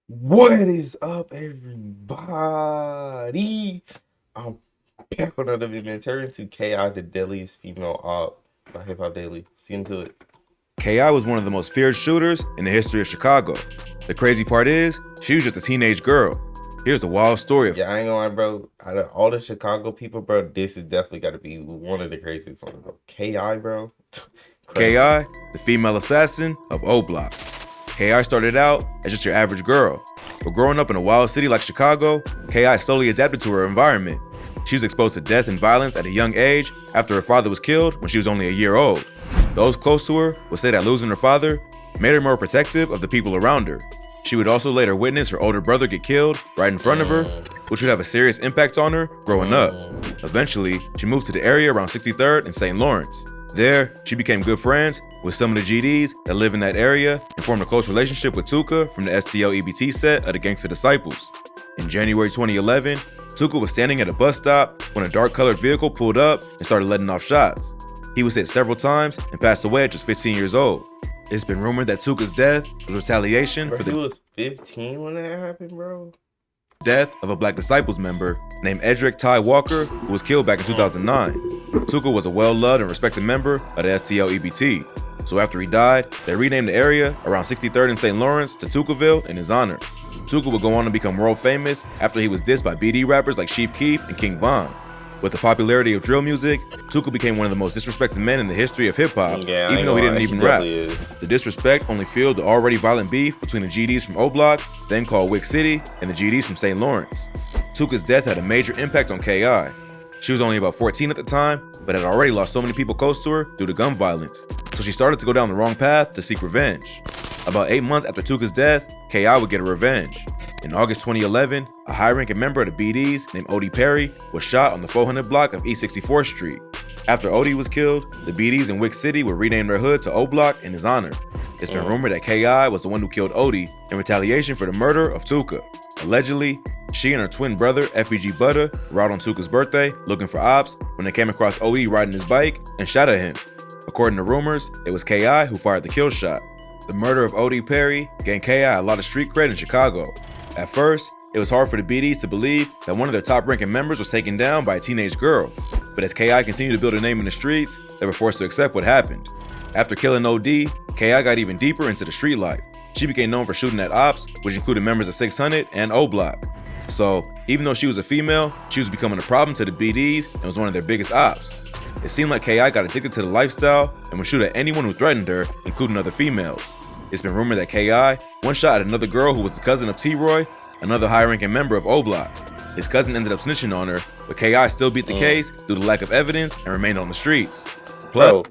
What is up, everybody? I'm back on another video, man. Turn to KI, the deadliest female op by Hip Hop Daily. See into it. KI was one of the most feared shooters in the history of Chicago. The crazy part is, she was just a teenage girl. Here's the wild story of Yeah, I ain't gonna lie, bro. Out of all the Chicago people, bro, this is definitely got to be one of the craziest ones, bro. KI, bro. Crazy. KI, the female assassin of O Block. KI started out as just your average girl, but growing up in a wild city like Chicago, KI slowly adapted to her environment. She was exposed to death and violence at a young age after her father was killed when she was only a year old. Those close to her would say that losing her father made her more protective of the people around her. She would also later witness her older brother get killed right in front of her, which would have a serious impact on her growing up. Eventually, she moved to the area around 63rd and St. Lawrence. There, she became good friends with some of the GDs that live in that area and formed a close relationship with Tuka from the STL EBT set of the Gangsta Disciples. In January 2011, Tuka was standing at a bus stop when a dark-colored vehicle pulled up and started letting off shots. He was hit several times and passed away at just 15 years old. It's been rumored that Tuka's death was retaliation Bro, for he the was 15 when that happened, bro. death of a Black Disciples member named Edric Ty Walker, who was killed back in 2009. Tuka was a well-loved and respected member of the STL EBT. So after he died, they renamed the area around 63rd and St. Lawrence to Tukaville in his honor. Tuka would go on to become world famous after he was dissed by BD rappers like Chief Keef and King Von. With the popularity of drill music, Tuka became one of the most disrespected men in the history of hip-hop, even though he didn't even rap. The disrespect only fueled the already violent beef between the GDs from O Block, then called Wick City, and the GDs from St. Lawrence. Tuka's death had a major impact on KI. She was only about 14 at the time, but had already lost so many people close to her due to gun violence, so she started to go down the wrong path to seek revenge. About 8 months after Tuka's death, KI would get her revenge. In August 2011, a high-ranking member of the BDs named Odie Perry was shot on the 400 block of East 64th Street. After Odie was killed, the BDs in Wick City would rename their hood to O Block in his honor. It's been rumored that KI was the one who killed Odie in retaliation for the murder of Tuka. Allegedly, she and her twin brother, FBG Butter, were out on Tuka's birthday looking for ops when they came across OE riding his bike and shot at him. According to rumors, it was KI who fired the kill shot. The murder of Odie Perry gained KI a lot of street cred in Chicago. At first, it was hard for the BDs to believe that one of their top-ranking members was taken down by a teenage girl, but as KI continued to build a name in the streets, they were forced to accept what happened. After killing OD, KI got even deeper into the street life. She became known for shooting at ops, which included members of 600 and O Block. So, even though she was a female, she was becoming a problem to the BDs and was one of their biggest ops. It seemed like KI got addicted to the lifestyle and would shoot at anyone who threatened her, including other females. It's been rumored that KI one shot at another girl who was the cousin of T-Roy, another high-ranking member of O Block. His cousin ended up snitching on her, but KI still beat the case due to lack of evidence and remained on the streets. Bro,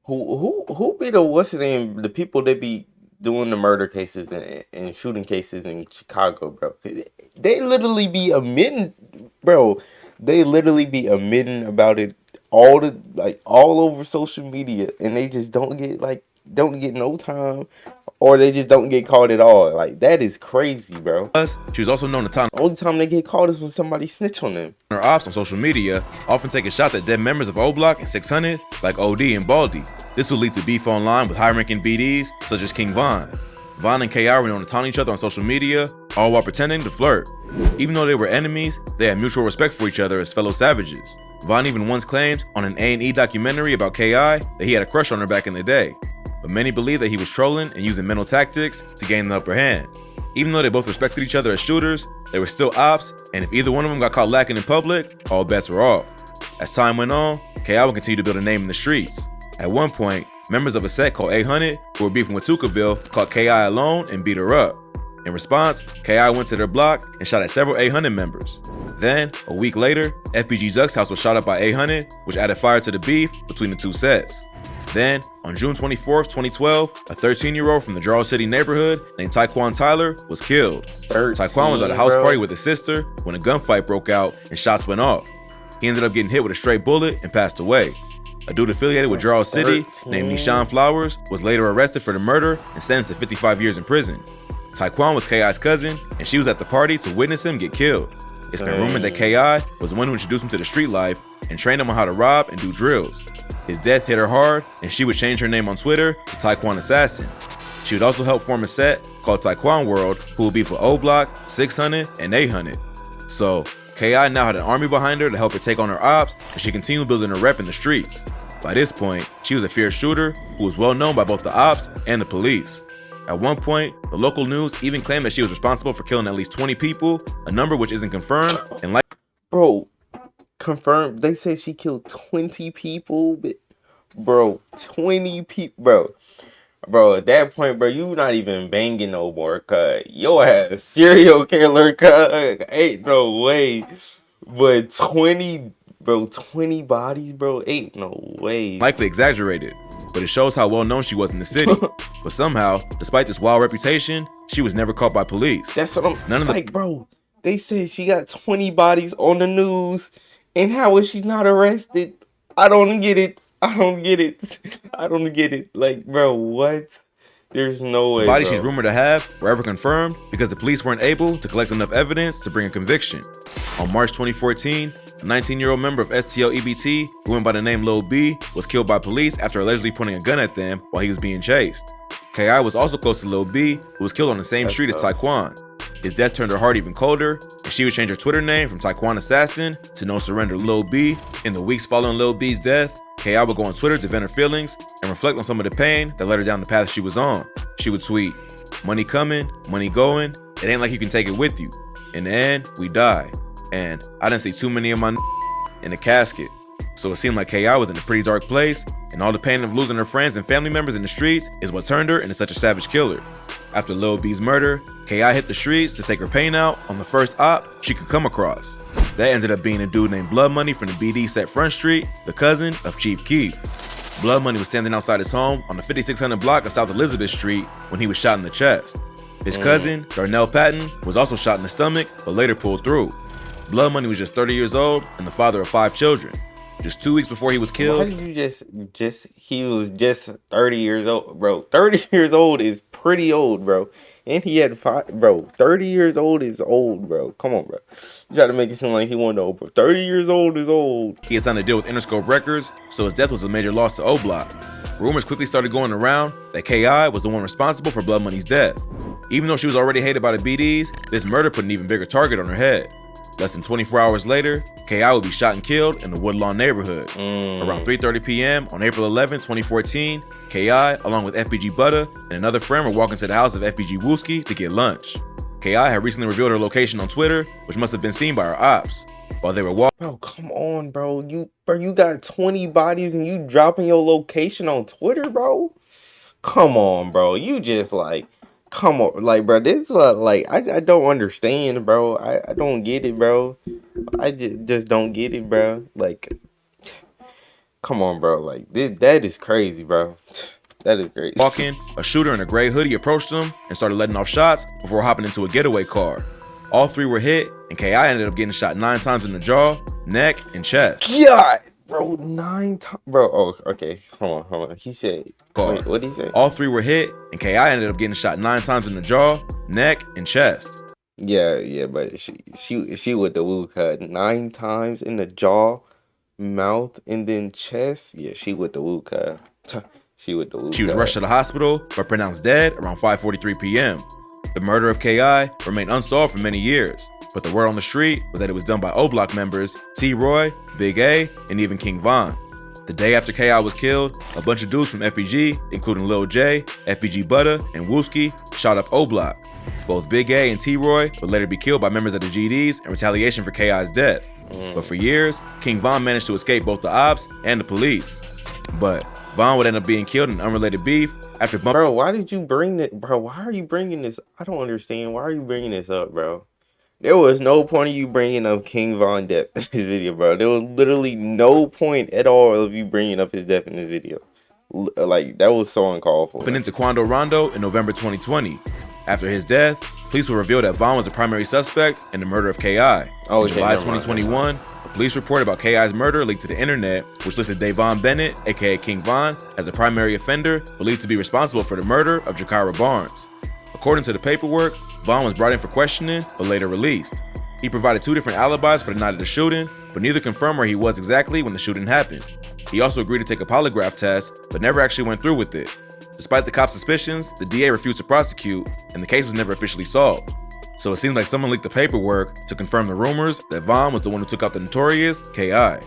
who be the what's the name? The people that be doing the murder cases and shooting cases in Chicago, bro. They literally be admitting, bro. They literally be admitting about it all over social media, and they just don't get no time, or they just don't get caught at all. Like, that is crazy, bro. Plus, she was also known to taunt The only time they get caught is when somebody snitch on them. her ops on social media, often taking shots at dead members of O Block and 600, like OD and Baldy. This would lead to beef online with high-ranking BDs, such as King Von. Von and KI were known to taunt each other on social media, all while pretending to flirt. Even though they were enemies, they had mutual respect for each other as fellow savages. Von even once claimed on an A&E documentary about KI that he had a crush on her back in the day. But many believe that he was trolling and using mental tactics to gain the upper hand. Even though they both respected each other as shooters, they were still ops, and if either one of them got caught lacking in public, all bets were off. As time went on, KI would continue to build a name in the streets. At one point, members of a set called 800, who were beefing with Tukaville, caught KI alone and beat her up. In response, KI went to their block and shot at several 800 members. Then, a week later, FBG Zuck's house was shot up by 800, which added fire to the beef between the two sets. Then, on June 24, 2012, a 13-year-old from the Jarrell City neighborhood named Taekwon Tyler was killed. Taekwon was at a house party with his sister when a gunfight broke out and shots went off. He ended up getting hit with a stray bullet and passed away. A dude affiliated with Jarrell City named Nishan Flowers was later arrested for the murder and sentenced to 55 years in prison. Taekwon was KI's cousin, and she was at the party to witness him get killed. It's been rumored that KI was the one who introduced him to the street life and trained him on how to rob and do drills. His death hit her hard, and she would change her name on Twitter to Taekwon Assassin. She would also help form a set called Taekwon World, who would be for O Block, 600, and 800. So, K.I. now had an army behind her to help her take on her ops, and she continued building her rep in the streets. By this point, she was a fierce shooter who was well known by both the ops and the police. At one point, the local news even claimed that she was responsible for killing at least 20 people, a number which isn't confirmed, and Bro, confirmed. They said she killed 20 people. Bro, 20 people. Bro, at that point, bro, you not even banging no more, cuz. Yo ass serial killer, cuz. Ain't no way. But 20 bodies, bro. Ain't no way. likely exaggerated, but it shows how well known she was in the city. But somehow, despite this wild reputation, she was never caught by police. That's what I'm like, bro. They said she got 20 bodies on the news, and how is she not arrested? I don't get it. I don't get it. Like, bro, what? There's no way. The bodies bro. she's rumored to have were ever confirmed because the police weren't able to collect enough evidence to bring a conviction. On March 2014, a 19-year-old member of STL EBT, who went by the name Lil B, was killed by police after allegedly pointing a gun at them while he was being chased. K.I. was also close to Lil B, who was killed on the same street as Taekwon. His death turned her heart even colder, and she would change her Twitter name from Taekwon Assassin to No Surrender Lil B. In the weeks following Lil B's death, K.I. would go on Twitter to vent her feelings and reflect on some of the pain that led her down the path she was on. She would tweet, "Money coming, money going, it ain't like you can take it with you. In the end, we die. And I didn't see too many of my in the casket." So it seemed like K.I. was in a pretty dark place, and all the pain of losing her friends and family members in the streets is what turned her into such a savage killer. After Lil B's murder, K.I. hit the streets to take her pain out on the first op she could come across. That ended up being a dude named Blood Money from the BD set Front Street, the cousin of Chief Keef. Blood Money was standing outside his home on the 5600 block of South Elizabeth Street when he was shot in the chest. His cousin, Darnell Patton, was also shot in the stomach, but later pulled through. Blood Money was just 30 years old and the father of 5 children. Just 2 weeks before he was killed. Why did you he was just 30 years old, bro. 30 years old is pretty old, bro. And he had 5, bro. 30 years old is old, bro. Come on, bro. You try to make it seem like he wasn't old, bro. 30 years old is old. He had signed a deal with Interscope Records, so his death was a major loss to O Block. Rumors quickly started going around that K.I. was the one responsible for Blood Money's death. Even though she was already hated by the BDs, this murder put an even bigger target on her head. Less than 24 hours later, K.I. would be shot and killed in the Woodlawn neighborhood. Around 3:30 p.m. on April 11, 2014, K.I., along with FBG Butter and another friend, were walking to the house of FBG Wooski to get lunch. K.I. had recently revealed her location on Twitter, which must have been seen by her ops. While they were walking, Bro, come on, bro. You got 20 bodies and you dropping your location on Twitter, bro? Come on, bro. You just like, come on, like, bro. This like, I don't understand, bro. I don't get it, bro. I just don't get it, bro. Like, come on, bro. Like, that is crazy, bro. That is crazy. a shooter in a gray hoodie approached them and started letting off shots before hopping into a getaway car. All 3 were hit, and K.I. ended up getting shot 9 times in the jaw, neck, and chest. God, bro, 9 times, bro. Oh, okay. Hold on. He said, wait, what did he say? All 3 were hit, and K.I. ended up getting shot 9 times in the jaw, neck, and chest. Yeah, but she with the woo cut 9 times in the jaw, mouth, and then chest. Yeah, she with the woo cut. She with the woo cut. She was rushed to the hospital, but pronounced dead around 5:43 p.m. The murder of K.I. remained unsolved for many years, but the word on the street was that it was done by O Block members T-Roy, Big A, and even King Von. The day after K.I. was killed, a bunch of dudes from FBG, including Lil J, FBG Butter, and Wooski, shot up O Block. Both Big A and T-Roy would later be killed by members of the GDs in retaliation for K.I.'s death. But for years, King Von managed to escape both the ops and the police. But Von would end up being killed in unrelated beef after Bro, why did you bring that? Bro, why are you bringing this? I don't understand. Why are you bringing this up, bro? There was no point of you bringing up King Von death in this video, bro. There was literally no point at all of you bringing up his death in this video. Like, that was so uncalled for. into Quando Rondo in November 2020. After his death, police will reveal that Von was the primary suspect in the murder of K.I. In July 2021, a police report about K.I.'s murder leaked to the internet, which listed Davon Bennett, aka King Von, as the primary offender believed to be responsible for the murder of Jakira Barnes. According to the paperwork, Von was brought in for questioning, but later released. He provided 2 different alibis for the night of the shooting, but neither confirmed where he was exactly when the shooting happened. He also agreed to take a polygraph test, but never actually went through with it. Despite the cops' suspicions, the DA refused to prosecute, and the case was never officially solved. So it seems like someone leaked the paperwork to confirm the rumors that Vaughn was the one who took out the notorious K.I.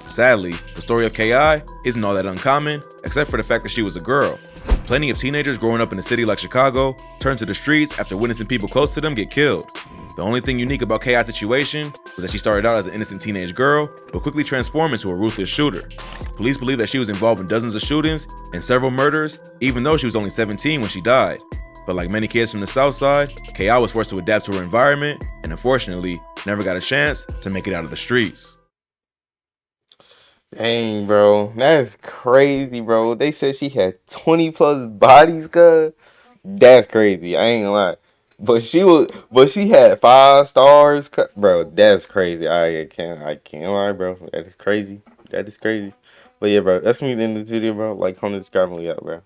Sadly, the story of K.I. isn't all that uncommon, except for the fact that she was a girl. Plenty of teenagers growing up in a city like Chicago turn to the streets after witnessing people close to them get killed. The only thing unique about K.I.'s situation was that she started out as an innocent teenage girl, but quickly transformed into a ruthless shooter. Police believe that she was involved in dozens of shootings and several murders, even though she was only 17 when she died. But like many kids from the South Side, K.I. was forced to adapt to her environment and unfortunately never got a chance to make it out of the streets. Dang, bro. That's crazy, bro. They said she had 20 plus bodies, cuz. That's crazy. I ain't gonna lie. But she had 5 stars, bro. That's crazy. I can't lie, bro. That is crazy. That is crazy. But yeah, bro. That's me in the video, bro. Like, comment, subscribe, and we out, bro.